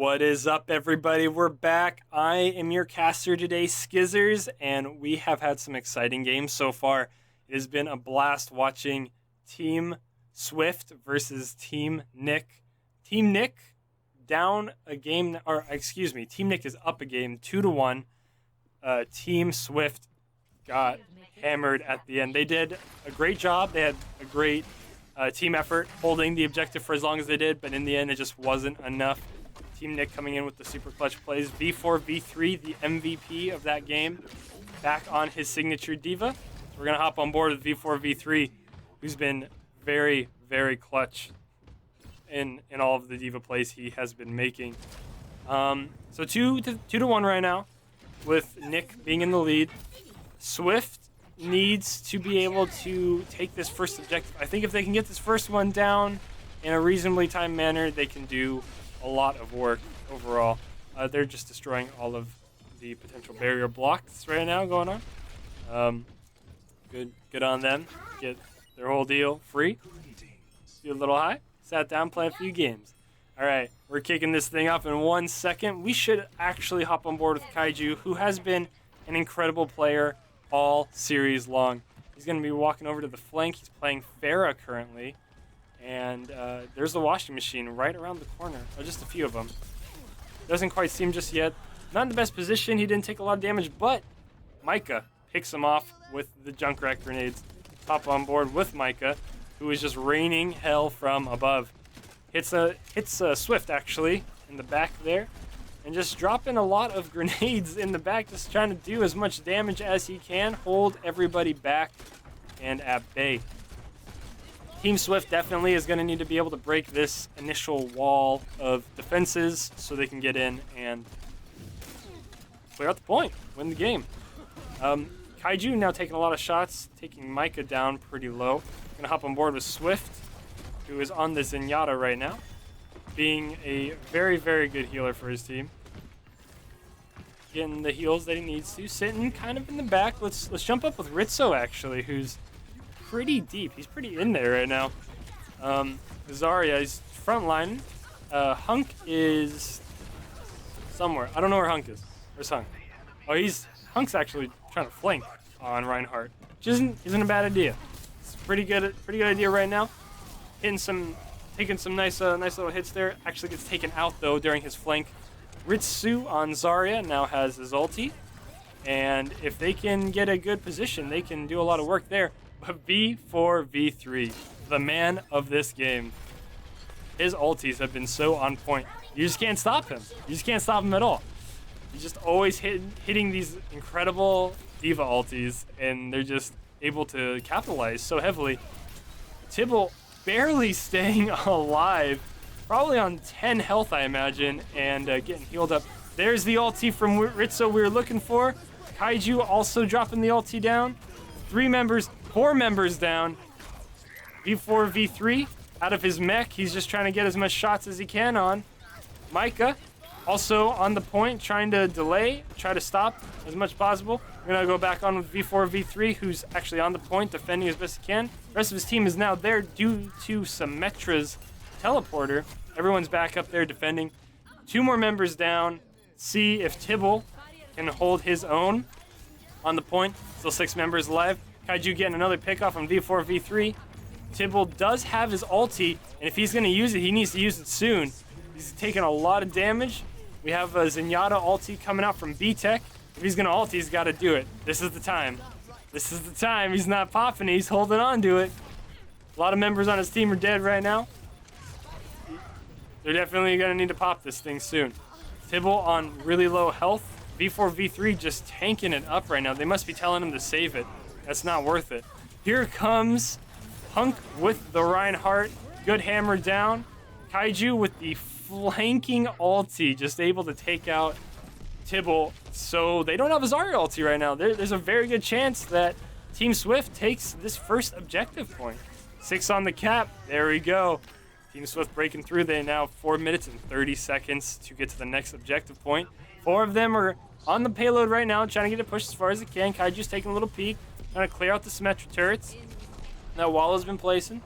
What is up, everybody? We're back. I am your caster today, Skizzers, and we have had some exciting games so far. It has been a blast watching Team Swift versus Team Nick. Team Nick down a game, or excuse me, Team Nick is up a game, 2-1. Team Swift got hammered at the end. They did a great job. They had a great team effort holding the objective for as long as they did, but in the end, it just wasn't enough. Team Nick coming in with the super clutch plays. V4, V3, the MVP of that game, back on his signature diva. So we're going to hop on board with V4, V3, who's been very, very clutch in all of the diva plays he has been making. So 2-1 right now, with Nick being in the lead. Swift needs to be able to take this first objective. I think if they can get this first one down in a reasonably timed manner, they can do a lot of work overall. They're just destroying all of the potential barrier blocks right now going on. Good on them. Get their whole deal free. Do a little high. Sat down, play a few games. All right, we're kicking this thing up in 1 second. We should actually hop on board with Kaiju, who has been an incredible player all series long. He's going to be walking over to the flank. He's playing Pharah currently. And there's the washing machine right around the corner. Oh, just a few of them. Doesn't quite see him just yet. Not in the best position. He didn't take a lot of damage, but Micah picks him off with the Junkrat grenades. Hop on board with Micah, who is just raining hell from above. Hits Swift, actually, in the back there. And just dropping a lot of grenades in the back, just trying to do as much damage as he can. Hold everybody back and at bay. Team Swift definitely is going to need to be able to break this initial wall of defenses so they can get in and clear out the point, win the game. Kaiju now taking a lot of shots, taking Micah down pretty low. Going to hop on board with Swift, who is on the Zenyatta right now, being a very, very good healer for his team. Getting the heals that he needs to. Sitting kind of in the back. Let's jump up with Ritzo, actually, who's pretty deep. He's pretty in there right now. Zarya is front line. Hunk is somewhere. I don't know where Hunk is. Where's Hunk? Oh, Hunk's actually trying to flank on Reinhardt, which isn't a bad idea. It's a pretty good idea right now. Taking some nice little hits there. Actually gets taken out though during his flank. Ritsu on Zarya now has his ulti, and if they can get a good position, they can do a lot of work there. But V4, V3, the man of this game. His ultis have been so on point. You just can't stop him. You just can't stop him at all. He's just always hitting these incredible diva ultis, and they're just able to capitalize so heavily. Tibble barely staying alive, probably on 10 health, I imagine, and getting healed up. There's the ulti from Ritzo we were looking for. Kaiju also dropping the ulti down. 4 members down. V4, V3 out of his mech. He's just trying to get as much shots as he can on. Micah also on the point, trying to delay, try to stop as much as possible. We're going to go back on with V4, V3, who's actually on the point, defending as best he can. The rest of his team is now there due to Symmetra's teleporter. Everyone's back up there defending. 2 more members down. See if Tibble can hold his own on the point. Still 6 members alive. Kaiju getting another pick off on V4, V3. Tibble does have his ulti, and if he's going to use it, he needs to use it soon. He's taking a lot of damage. We have a Zenyatta ulti coming out from B-Tech. If he's going to ult, he's got to do it. This is the time. This is the time. He's not popping. He's holding on to it. A lot of members on his team are dead right now. They're definitely going to need to pop this thing soon. Tibble on really low health. V4, V3 just tanking it up right now. They must be telling him to save it. That's not worth it. Here comes Hunk with the Reinhardt. Good hammer down. Kaiju with the flanking ulti, just able to take out Tibble. So they don't have a Zarya ulti right now. There's a very good chance that Team Swift takes this first objective point. 6 on the cap. There we go. Team Swift breaking through. They now 4 minutes and 30 seconds to get to the next objective point. 4 of them are on the payload right now, trying to get it pushed as far as it can. Kaiju's taking a little peek, trying to clear out the Symmetra turrets that Walla's been placing.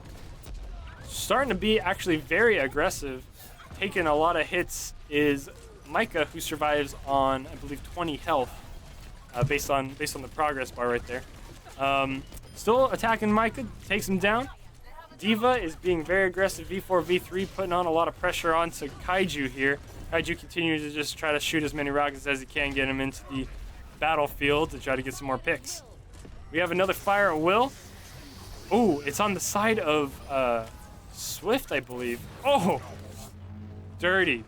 Starting to be actually very aggressive, taking a lot of hits is Micah, who survives on, I believe, 20 health, based on the progress bar right there. Still attacking Micah, takes him down. D.Va is being very aggressive, V4, V3, putting on a lot of pressure onto Kaiju here. Kaiju continues to just try to shoot as many rockets as he can, get him into the battlefield to try to get some more picks. We have another fire at will. Ooh, it's on the side of Swift, I believe. Oh, dirty.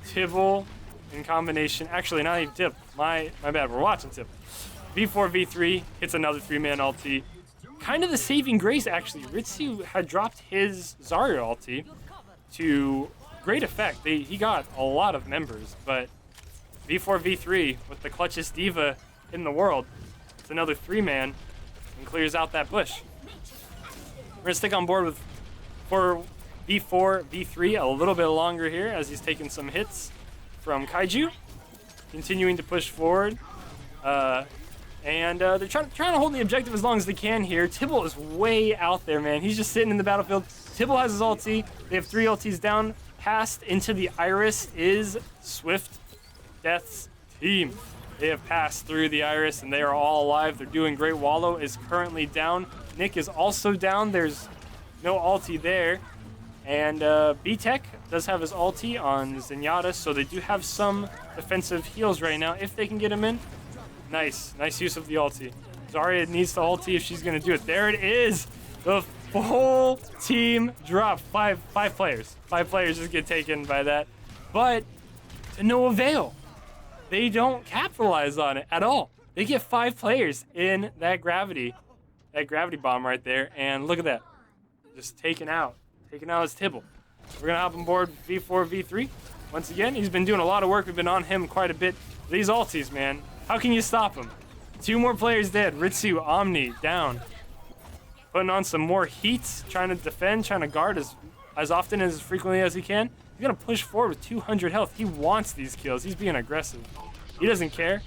Tibble in combination. Actually, not even Tib. My bad. We're watching Tib. V4, V3 hits another 3-man ulti. Kind of the saving grace, actually. Ritsu had dropped his Zarya ulti to great effect. He got a lot of members, but V4, V3 with the clutchest D.Va in the world. It's another 3-man and clears out that bush. We're gonna stick on board for V4, V3 a little bit longer here as he's taking some hits from Kaiju. Continuing to push forward. And they're trying to hold the objective as long as they can here. Tibble is way out there, man. He's just sitting in the battlefield. Tibble has his ulti. They have 3 ultis down. Passed into the Iris is Swift Death's team. They have passed through the Iris, and they are all alive. They're doing great. Wallow is currently down. Nick is also down. There's no ulti there. And B-Tech does have his ulti on Zenyatta, so they do have some defensive heals right now if they can get him in. Nice use of the ulti. Zarya needs to ulti if she's gonna do it. There it is. The whole team dropped. Five players. 5 players just get taken by that, but to no avail. They don't capitalize on it at all. They get 5 players in that gravity bomb right there, and look at that, just taken out as Tibble. We're gonna hop on board V4, V3. Once again, he's been doing a lot of work. We've been on him quite a bit. These ultis, man. How can you stop him? 2 more players dead. Ritsu, Omni, down. Putting on some more heat, trying to defend, trying to guard as often as frequently as he can. He's gonna push forward with 200 health. He wants these kills. He's being aggressive. He doesn't care.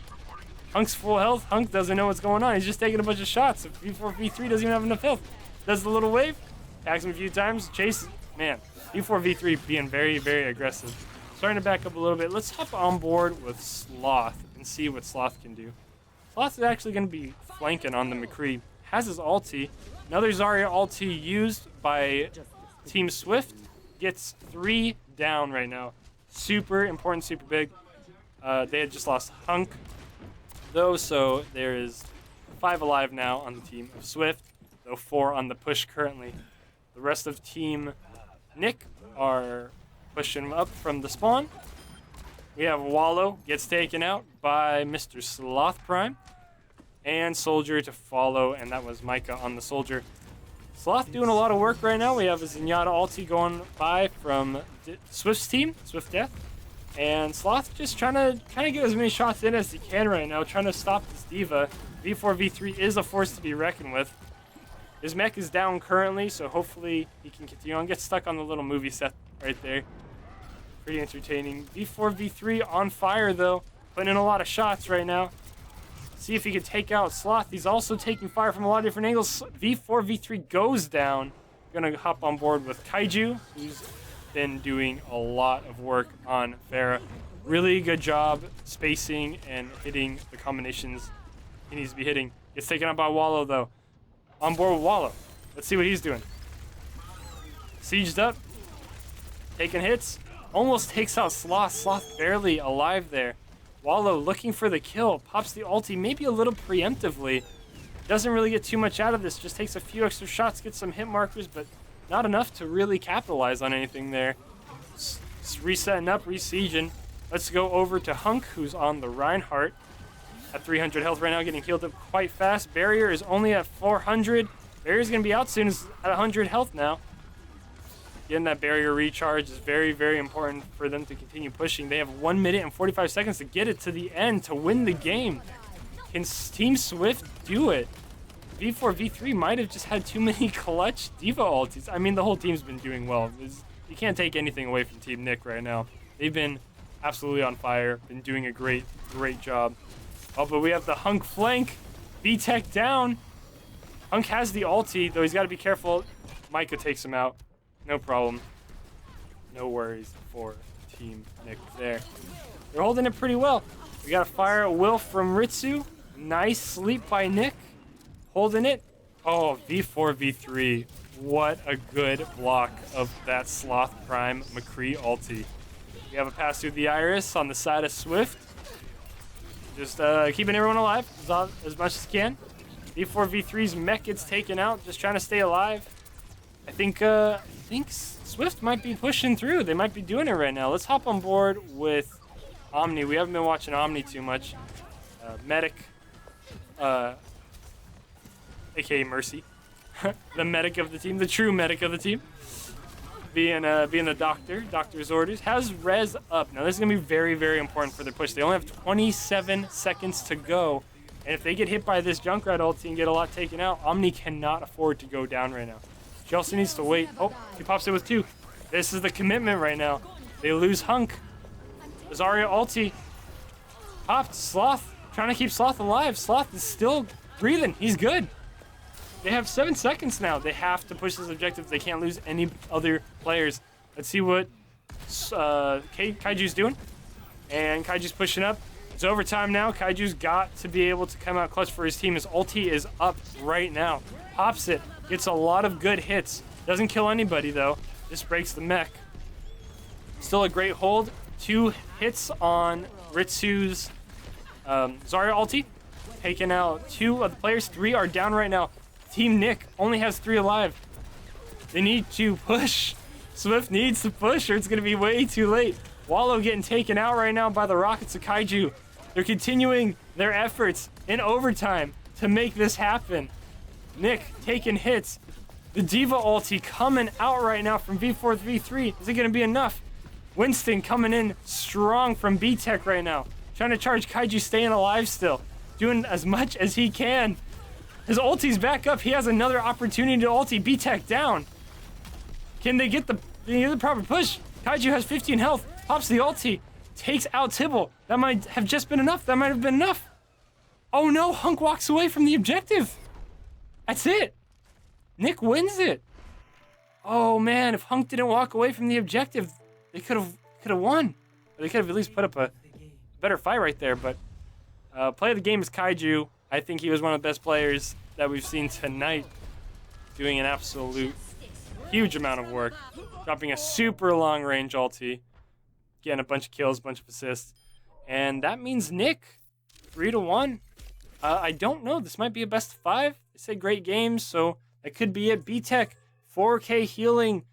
Hunk's full health. Hunk doesn't know what's going on. He's just taking a bunch of shots. V4, V3 doesn't even have enough health. Does the little wave, attacks him a few times. Chase, man, V4, V3 being very, very aggressive. Starting to back up a little bit. Let's hop on board with Sloth and see what Sloth can do. Sloth is actually going to be flanking on the McCree. Has his ulti. Another Zarya ulti used by Team Swift. Gets 3 down right now. Super important, super big. They had just lost Hunk, though, so there is 5 alive now on the team of Swift, though 4 on the push currently. The rest of Team Nick are pushing up from the spawn. We have Wallow gets taken out by Mr. Sloth Prime. And Soldier to follow, and that was Micah on the Soldier. Sloth doing a lot of work right now. We have a Zenyatta ulti going by from Swift's team, Swift Death. And Sloth just trying to get as many shots in as he can right now, trying to stop this D.Va. V4, V3 is a force to be reckoned with. His mech is down currently, so hopefully he can continue on. Get stuck on the little movie set right there. Pretty entertaining. V4, V3 on fire, though. Putting in a lot of shots right now. See if he can take out Sloth. He's also taking fire from a lot of different angles. V4, V3 goes down. Gonna hop on board with Kaiju, who's been doing a lot of work on Pharah. Really good job spacing and hitting the combinations he needs to be hitting. Gets taken out by Wallow, though. On board with Wallow. Let's see what he's doing. Sieged up. Taking hits. Almost takes out Sloth. Sloth barely alive there. Wallow looking for the kill. Pops the ulti maybe a little preemptively. Doesn't really get too much out of this. Just takes a few extra shots, gets some hit markers, but not enough to really capitalize on anything there. Resetting up, resieging. Let's go over to Hunk, who's on the Reinhardt. At 300 health right now, getting healed up quite fast. Barrier is only at 400. Barrier's going to be out soon. It's at 100 health now. Getting that barrier recharge is very, very important for them to continue pushing. They have 1 minute and 45 seconds to get it to the end to win the game. Can Team Swift do it? V4, V3 might have just had too many clutch D.Va ultis. I mean, the whole team's been doing well. You can't take anything away from Team Nick right now. They've been absolutely on fire, been doing a great, great job. Oh, but we have the Hunk flank. B-Tech down. Hunk has the ulti, though he's got to be careful. Micah takes him out. No problem. No worries for Team Nick there. They're holding it pretty well. We got a fire at will from Ritsu. Nice sleep by Nick. Holding it. Oh, V4, V3. What a good block of that Sloth Prime McCree ulti. We have a pass through the Iris on the side of Swift. Just keeping everyone alive as much as can. V4, V3's mech gets taken out, just trying to stay alive. I think Swift might be pushing through. They might be doing it right now. Let's hop on board with Omni. We haven't been watching Omni too much. Medic, aka Mercy. The medic of the team, the true medic of the team. Being the doctor's orders. Has res up. Now this is going to be very, very important for their push. They only have 27 seconds to go. And if they get hit by this Junkrat ulti and get a lot taken out, Omni cannot afford to go down right now. She also needs to wait. Oh, he pops it with 2. This is the commitment right now. They lose Hunk. Zarya ulti. Popped. Sloth. Trying to keep Sloth alive. Sloth is still breathing. He's good. They have 7 seconds now. They have to push this objective. They can't lose any other players. Let's see what Kaiju's doing. And Kaiju's pushing up. It's overtime now. Kaiju's got to be able to come out clutch for his team. His ulti is up right now. Pops it. Gets a lot of good hits. Doesn't kill anybody, though. Just breaks the mech. Still a great hold. 2 hits on Ritsu's Zarya ulti. Taking out 2 of the players. 3 are down right now. Team Nick only has 3 alive. They need to push. Swift needs to push or it's going to be way too late. Wallow getting taken out right now by the rockets of Kaiju. They're continuing their efforts in overtime to make this happen. Nick taking hits. The Diva ulti coming out right now from V4 V3. Is it going to be enough? Winston coming in strong from B-Tech right now. Trying to charge Kaiju, staying alive still. Doing as much as he can. His ulti's back up. He has another opportunity to ulti B-Tech down. Can they get the proper push? Kaiju has 15 health. Pops the ulti. Takes out Tibble. That might have just been enough. That might have been enough. Oh no, Hunk walks away from the objective. That's it. Nick wins it. Oh man, if Hunk didn't walk away from the objective, they could have won. Or they could have at least put up a better fight right there. But play of the game is Kaiju. I think he was one of the best players that we've seen tonight, doing an absolute huge amount of work, dropping a super long range ulti, getting a bunch of kills, a bunch of assists, and that means Nick 3-1. I don't know. This might be a best of 5. They say great games, so that could be it. B-Tech 4K healing,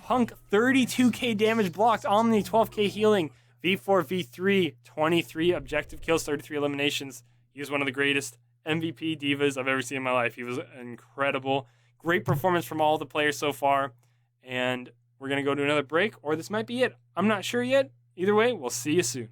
Hunk 32k damage blocked, Omni 12k healing, V4 V3 23 objective kills, 33 eliminations. He was one of the greatest MVP divas I've ever seen in my life. He was incredible. Great performance from all the players so far. And we're going to go to another break, or this might be it. I'm not sure yet. Either way, we'll see you soon.